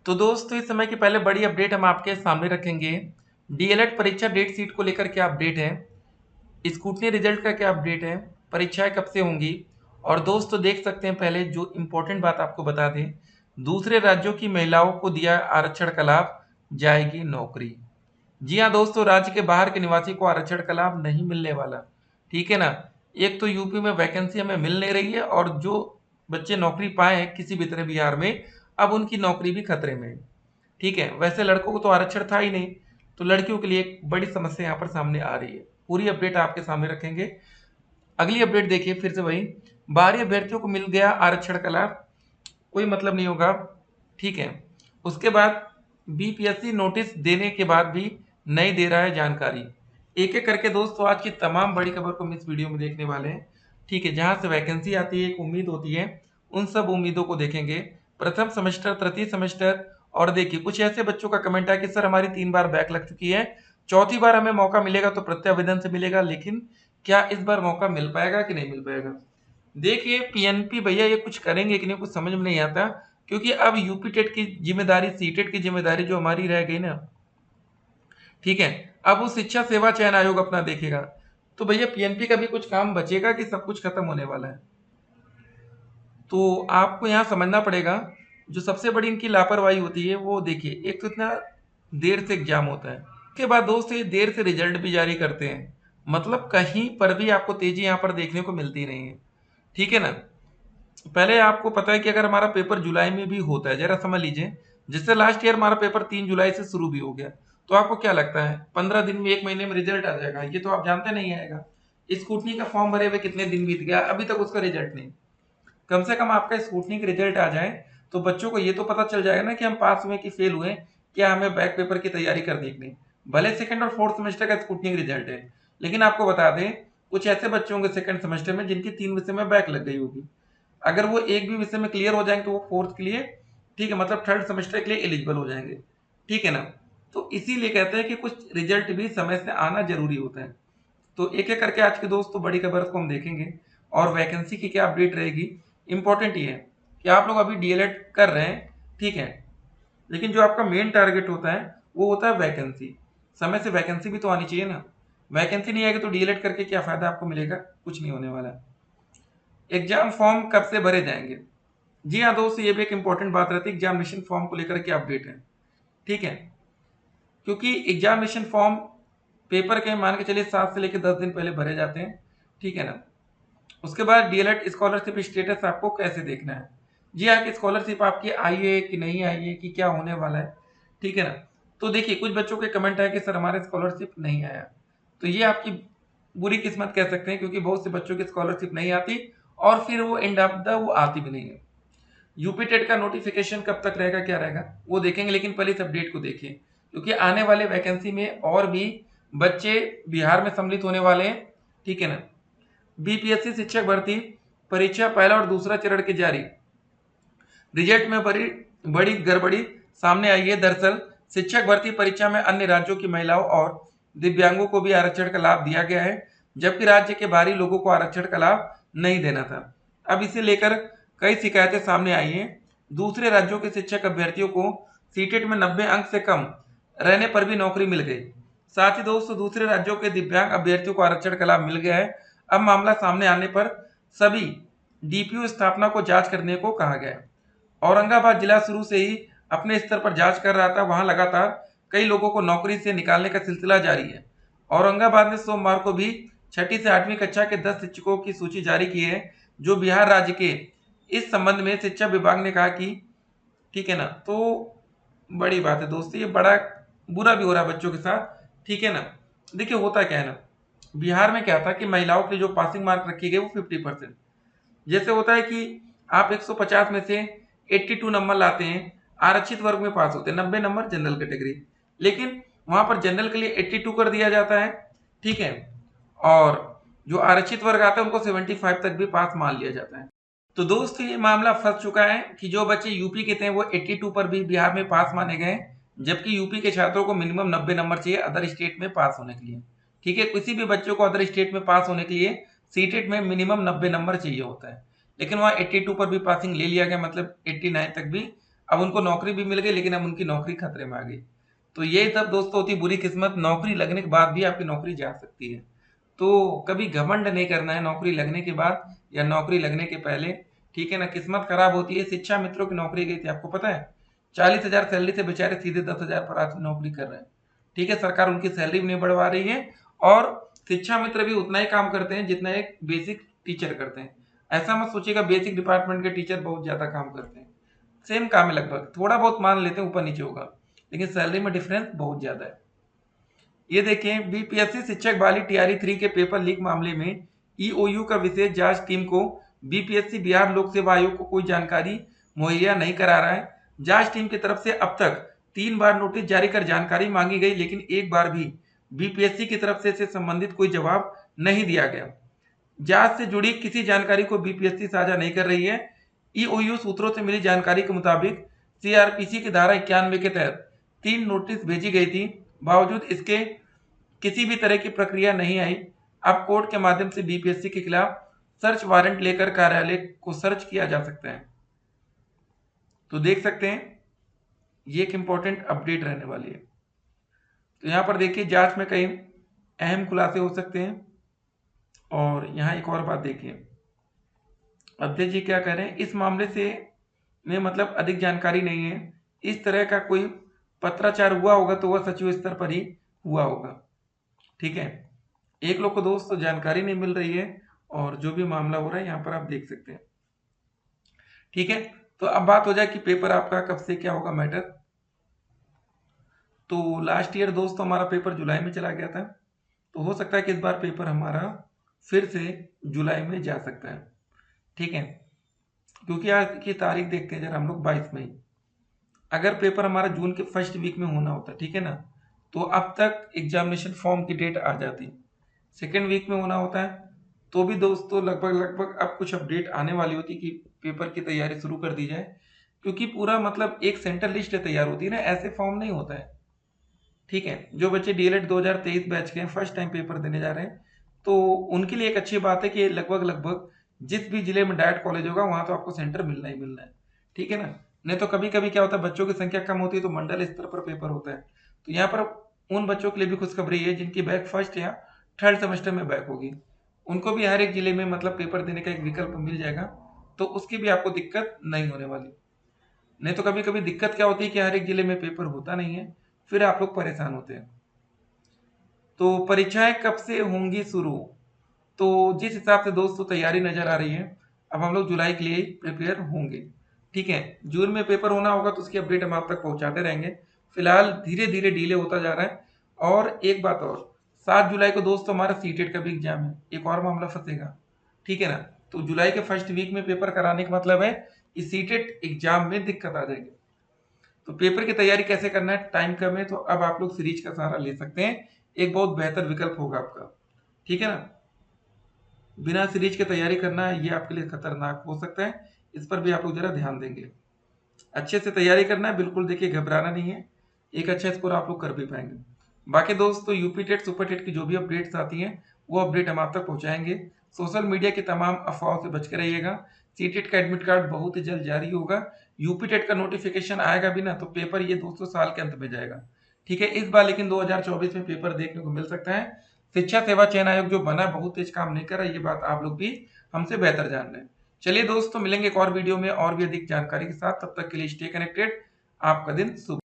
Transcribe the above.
तो दोस्तों इस समय की पहले बड़ी अपडेट हम आपके सामने रखेंगे। डीएलएड परीक्षा डेट शीट को लेकर क्या अपडेट है, स्कूटनी रिजल्ट का क्या अपडेट है, परीक्षाएं कब से होंगी। और दोस्तों देख सकते हैं पहले जो इम्पोर्टेंट बात आपको बता दें, दूसरे राज्यों की महिलाओं को दिया आरक्षण का लाभ, जाएगी नौकरी। जी हाँ दोस्तों, राज्य के बाहर के निवासी को आरक्षण का लाभ नहीं मिलने वाला। ठीक है ना। एक तो यूपी में वैकेंसी हमें मिल नहीं रही है और जो बच्चे नौकरी पाए हैं किसी भी तरह बिहार में, अब उनकी नौकरी भी खतरे में है। ठीक है, वैसे लड़कों को तो आरक्षण था ही नहीं, तो लड़कियों के लिए एक बड़ी समस्या यहाँ पर सामने आ रही है। पूरी अपडेट आपके सामने रखेंगे। अगली अपडेट देखिए, फिर से वही, बाहरी अभ्यर्थियों को मिल गया आरक्षण का लाभ, कोई मतलब नहीं होगा। ठीक है, उसके बाद बीपीएससी नोटिस देने के बाद भी नहीं दे रहा है जानकारी। एक एक करके दोस्तों आज की तमाम बड़ी खबर को हम इस वीडियो में देखने वाले हैं। ठीक है, जहां से वैकेंसी आती है, एक उम्मीद होती है, उन सब उम्मीदों को देखेंगे। प्रथम सेमेस्टर, तृतीय सेमेस्टर, और देखिए कुछ ऐसे बच्चों का कमेंट है कि सर हमारी 3 बार बैक लग चुकी है, चौथी बार हमें मौका मिलेगा तो प्रत्यावेदन से मिलेगा, लेकिन क्या इस बार मौका मिल पाएगा कि नहीं मिल पाएगा। देखिए पीएनपी भैया ये कुछ करेंगे कि नहीं कुछ समझ में नहीं आता, क्योंकि अब यूपी टेट की जिम्मेदारी, सीटेट की जिम्मेदारी जो हमारी रह गई ना। ठीक है, अब वो शिक्षा सेवा चयन आयोग अपना देखेगा। तो भैया पीएनपी का भी कुछ काम बचेगा कि सब कुछ खत्म होने वाला है। तो आपको यहाँ समझना पड़ेगा, जो सबसे बड़ी इनकी लापरवाही होती है वो देखिए, एक तो इतना देर से एग्जाम होता है, उसके बाद दोस्त ये देर से रिजल्ट भी जारी करते हैं। मतलब कहीं पर भी आपको तेजी यहाँ पर देखने को मिलती नहीं है। ठीक है ना। पहले आपको पता है कि अगर हमारा पेपर जुलाई में भी होता है, जरा समझ लीजिए, जिससे लास्ट ईयर हमारा पेपर 3 जुलाई से शुरू भी हो गया, तो आपको क्या लगता है 15 दिन में, 1 महीने में रिजल्ट आ जाएगा? ये तो आप जानते नहीं आएगा। स्कूटनी का फॉर्म भरे हुए कितने दिन बीत गया, अभी तक उसका रिजल्ट नहीं। कम से कम आपका स्कूटनी का रिजल्ट आ जाए तो बच्चों को ये तो पता चल जाएगा ना कि हम पास हुए कि फेल हुए, क्या हमें बैक पेपर की तैयारी करनी है कि नहीं। भले सेकंड और फोर्थ सेमेस्टर का स्कूटनी का रिजल्ट है, लेकिन आपको बता दें, कुछ ऐसे बच्चे होंगे सेकंड सेमेस्टर में जिनकी 3 विषय में बैक लग गई होगी। अगर वो एक भी विषय में क्लियर हो जाएंगे तो वो फोर्थ के लिए, ठीक है, मतलब थर्ड सेमेस्टर के लिए एलिजिबल हो जाएंगे। ठीक है ना। तो इसीलिए कहते हैं कि कुछ रिजल्ट भी समय से आना जरूरी होता है। तो एक एक करके आज के दोस्तों बड़ी खबर को हम देखेंगे, और वैकेंसी की क्या अपडेट रहेगी। इंपॉर्टेंट ये है कि आप लोग अभी डीएलएड कर रहे हैं, ठीक है, लेकिन जो आपका मेन टारगेट होता है वो होता है वैकेंसी। समय से वैकेंसी भी तो आनी चाहिए ना। वैकेंसी नहीं आएगी तो डीएलएड करके क्या फायदा आपको मिलेगा, कुछ नहीं होने वाला। एग्जाम फॉर्म कब से भरे जाएंगे? जी हाँ दोस्तों, ये भी एक इंपॉर्टेंट बात रहती है, एग्जामिनेशन फॉर्म को लेकर क्या अपडेट है। ठीक है, क्योंकि एग्जामिनेशन फॉर्म पेपर के मान के चलिए 7 से लेकर 10 दिन पहले भरे जाते हैं। ठीक है ना। उसके बाद डीएलएड स्कॉलरशिप स्टेटस आपको कैसे देखना है। जी हाँ, कि स्कॉलरशिप आपकी आई है कि नहीं आई है, कि क्या होने वाला है। ठीक है ना। तो देखिए कुछ बच्चों के कमेंट है कि सर हमारे स्कॉलरशिप नहीं आया, तो ये आपकी बुरी किस्मत कह सकते हैं, क्योंकि बहुत से बच्चों की स्कॉलरशिप नहीं आती, और फिर वो एंड ऑफ द वो आती भी नहीं है। यूपी टेट का नोटिफिकेशन कब तक रहेगा, क्या रहेगा वो देखेंगे, लेकिन पहले इस अपडेट को देखिए, क्योंकि आने वाले वैकेंसी में और भी बच्चे बिहार में सम्मिलित होने वाले हैं। ठीक है ना। बीपीएससी शिक्षक भर्ती परीक्षा पहला और दूसरा चरण के जारी, रिजल्ट में बड़ी बड़ी गड़बड़ी सामने आई है। दरअसल शिक्षक भर्ती परीक्षा में अन्य राज्यों की महिलाओं और दिव्यांगों को भी आरक्षण का लाभ दिया गया है, जबकि राज्य के बाहरी लोगों को आरक्षण का लाभ नहीं देना था। अब इसे लेकर कई शिकायतें सामने आई हैं। दूसरे राज्यों के शिक्षक अभ्यर्थियों को सीटेट में 90 अंक से कम रहने पर भी नौकरी मिल गई। साथ ही दोस्तों दूसरे राज्यों के दिव्यांग अभ्यर्थियों को आरक्षण का लाभ मिल गया है। अब मामला सामने आने पर सभी डीपीओ स्थापना को जांच करने को कहा गया है। औरंगाबाद जिला शुरू से ही अपने स्तर पर जांच कर रहा था, वहां लगातार कई लोगों को नौकरी से निकालने का सिलसिला जारी है। औरंगाबाद ने सोमवार को भी छठी से 8वीं कक्षा के 10 शिक्षकों की सूची जारी की है, जो बिहार राज्य के। इस संबंध में शिक्षा विभाग ने कहा कि, ठीक है ना, तो बड़ी बात है दोस्तों, ये बड़ा बुरा भी हो रहा है बच्चों के साथ। ठीक है ना। देखिए होता क्या है ना, बिहार में क्या था कि महिलाओं के लिए जो पासिंग मार्क रखी गई वो 50%। जैसे होता है कि आप 150 में से 82 नंबर लाते हैं, आरक्षित वर्ग में पास होते हैं, 90 नंबर जनरल कैटेगरी, लेकिन वहां पर जनरल के लिए 82 कर दिया जाता है। ठीक है, और जो आरक्षित वर्ग आता है उनको 75 तक भी पास मान लिया जाता है। तो दोस्तों ये मामला फंस चुका है कि जो बच्चे यूपी के थे वो 82 पर भी बिहार में पास माने गए, जबकि यूपी के छात्रों को मिनिमम 90 नंबर चाहिए अदर स्टेट में पास होने के लिए। ठीक है, किसी भी बच्चों को अदर स्टेट में पास होने के लिए सीटेट में मिनिमम 90 नंबर चाहिए होता है, लेकिन वहाँ 82 पर भी पासिंग ले लिया गया, मतलब 89 तक भी अब उनको नौकरी भी मिल गई, लेकिन अब उनकी नौकरी खतरे में आ गई। तो ये तब दोस्तों होती बुरी किस्मत, नौकरी लगने के बाद भी आपकी नौकरी जा सकती है। तो कभी घमंड नहीं करना है नौकरी लगने के बाद या नौकरी लगने के पहले, ठीक है ना। किस्मत खराब होती है। शिक्षा मित्रों की नौकरी गई थी, आपको पता है 40,000 सैलरी से बेचारे सीधे 10,000 पर आज नौकरी कर रहे हैं। ठीक है, सरकार उनकी सैलरी भी नहीं बढ़वा रही है, और शिक्षा मित्र भी उतना ही काम करते हैं जितना एक बेसिक टीचर करते हैं। ऐसा मत सोचिएगा बेसिक डिपार्टमेंट के टीचर बहुत ज्यादा काम करते हैं, सेम काम है लगभग, थोड़ा बहुत मान लेते हैं ऊपर नीचे होगा, लेकिन सैलरी में डिफरेंस बहुत ज्यादा है। ये देखें, बीपीएससी शिक्षक बहाली टीआरई 3 के पेपर लीक मामले में ईओयू का विशेष जांच टीम को बीपीएससी बिहार लोक सेवा आयोग को कोई जानकारी मुहैया नहीं करा रहा है। जांच टीम की तरफ से अब तक 3 बार नोटिस जारी कर जानकारी मांगी गई, लेकिन एक बार भी बीपीएससी की तरफ से इससे संबंधित कोई जवाब नहीं दिया गया। जांच से जुड़ी किसी जानकारी को बीपीएससी साझा नहीं कर रही है। ईओयू सूत्रों से मिली जानकारी के मुताबिक सीआरपीसी की धारा 91 के तहत 3 नोटिस भेजी गई थी, बावजूद इसके किसी भी तरह की प्रक्रिया नहीं आई। अब कोर्ट के माध्यम से बीपीएससी के खिलाफ सर्च वारंट लेकर कार्यालय को सर्च किया जा सकता है। तो देख सकते हैं ये एक इंपॉर्टेंट अपडेट रहने वाली है। तो यहां पर देखिए जांच में कई अहम खुलासे हो सकते हैं। और यहां एक और बात देखिए, अध्यक्ष जी क्या कह रहे हैं, इस मामले से में मतलब अधिक जानकारी नहीं है। इस तरह का कोई पत्राचार हुआ होगा तो वह सचिव स्तर पर ही हुआ होगा। ठीक है, एक लोग को दोस्त तो जानकारी नहीं मिल रही है, और जो भी मामला हो रहा है यहाँ पर आप देख सकते हैं। ठीक है, तो अब बात हो जाए कि पेपर आपका कब से क्या होगा मैटर। तो लास्ट ईयर दोस्तों हमारा पेपर जुलाई में चला गया था, तो हो सकता है कि इस बार पेपर हमारा फिर से जुलाई में जा सकता है। ठीक है, क्योंकि आज की तारीख देखते हैं जरा हम लोग 22 मई, अगर पेपर हमारा जून के फर्स्ट वीक में होना होता, ठीक है ना, तो अब तक एग्जामिनेशन फॉर्म की डेट आ जाती। सेकेंड वीक में होना होता है तो भी दोस्तों लगभग लगभग अब कुछ अपडेट आने वाली होती कि पेपर की तैयारी शुरू कर दी जाए, क्योंकि पूरा मतलब एक सेंटर लिस्ट तैयार होती है ना, ऐसे फॉर्म नहीं होता है। ठीक है, जो बच्चे डीएलएड 2023 बैच के हैं, फर्स्ट टाइम पेपर देने जा रहे हैं, तो उनके लिए एक अच्छी बात है कि लगभग लगभग जिस भी जिले में डायट कॉलेज होगा वहां तो आपको सेंटर मिलना ही मिलना है। ठीक है ना, नहीं तो कभी कभी क्या होता है बच्चों की संख्या कम होती है तो मंडल स्तर पर पेपर होता है। तो यहाँ पर उन बच्चों के लिए भी खुशखबरी है जिनकी बैक फर्स्ट या थर्ड सेमेस्टर में बैक होगी, उनको भी हर एक जिले में मतलब पेपर देने का एक विकल्प मिल जाएगा, तो उसकी भी आपको दिक्कत नहीं होने वाली। नहीं तो कभी कभी दिक्कत क्या होती है कि हर एक जिले में पेपर होता नहीं है, फिर आप लोग परेशान होते हैं। तो परीक्षाएं कब से होंगी शुरू, तो जिस हिसाब से दोस्तों तैयारी नजर आ रही है, अब हम लोग जुलाई के लिए प्रिपेयर होंगे। ठीक है, जून में पेपर होना होगा तो उसकी अपडेट हम आप तक पहुंचाते रहेंगे। फिलहाल धीरे धीरे डिले होता जा रहा है। और एक बात और, 7 जुलाई को दोस्तों हमारा सीटेट का भी एग्जाम है, एक और मामला फंसेगा। ठीक है ना, तो जुलाई के फर्स्ट वीक में पेपर कराने का मतलब है कि सीटेट एग्जाम में दिक्कत आ जाएगी। तो पेपर की तैयारी कैसे करना है, टाइम कम है तो अब आप लोग सीरीज का सहारा ले सकते हैं, एक बहुत बेहतर विकल्प होगा आपका। ठीक है ना, बिना सीरीज की तैयारी करना ये आपके लिए खतरनाक हो सकता है, इस पर भी आप लोग जरा ध्यान देंगे। अच्छे से तैयारी करना है, बिल्कुल देखिए घबराना नहीं है, एक अच्छा स्कोर आप लोग कर भी पाएंगे। बाकी दोस्तों यूपी टेट सुपर टेट की जो भी अपडेट्स आती हैं वो अपडेट हम आप तक पहुंचाएंगे। सोशल मीडिया की तमाम अफवाहों से बच के रहिएगा। सीटेट का एडमिट कार्ड बहुत ही जल्द जारी होगा। यूपी टेट का नोटिफिकेशन आएगा भी ना तो पेपर ये दोस्तों साल के अंत में जाएगा। ठीक है, इस बार लेकिन 2024 में पेपर देखने को मिल सकता है। शिक्षा सेवा चयन आयोग जो बना बहुत तेज काम नहीं कर रहा, ये बात आप लोग भी हमसे बेहतर जान रहे हैं। चलिए दोस्तों, मिलेंगे एक और वीडियो में और भी अधिक जानकारी के साथ, तब तक के लिए स्टे कनेक्टेड। आपका दिन शुभ।